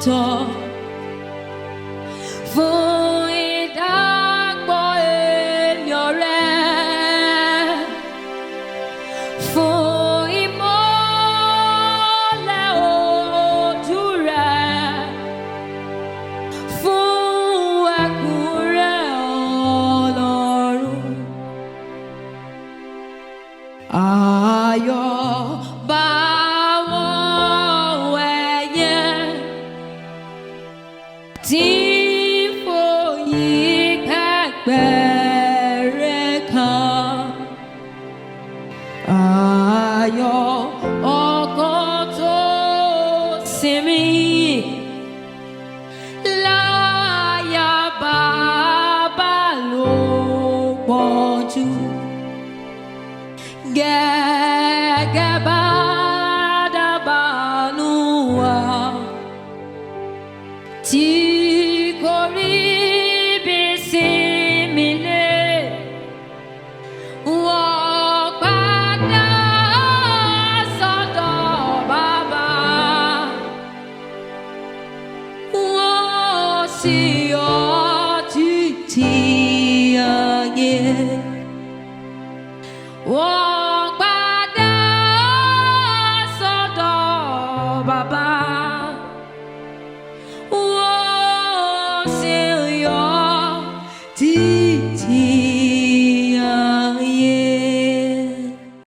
ọ̀tọ̀ fún ìdàgbọ́ ènìyàn rẹ̀, fún ìmọ́lẹ̀ ojú rẹ̀, fún ẹkún rẹ̀ Ọlọ́run. Ayọ̀ bá wọn ẹyẹ tí fòyí kẹ́gbẹ́rẹ́ kan. Ayọ̀ ọkàn tó sinmi láyà bàbá ló pọ̀ jù. Gẹ́gẹ́ bá dábàánú wa tí kò rí bí sinmi lé, wọ́n padà sọ́dọ̀ bàbá, wọ́n sì yọ̀ títí ayé. Wọ́n padà sọ́dọ̀ bàbá, wọ́n sì yọ̀ tí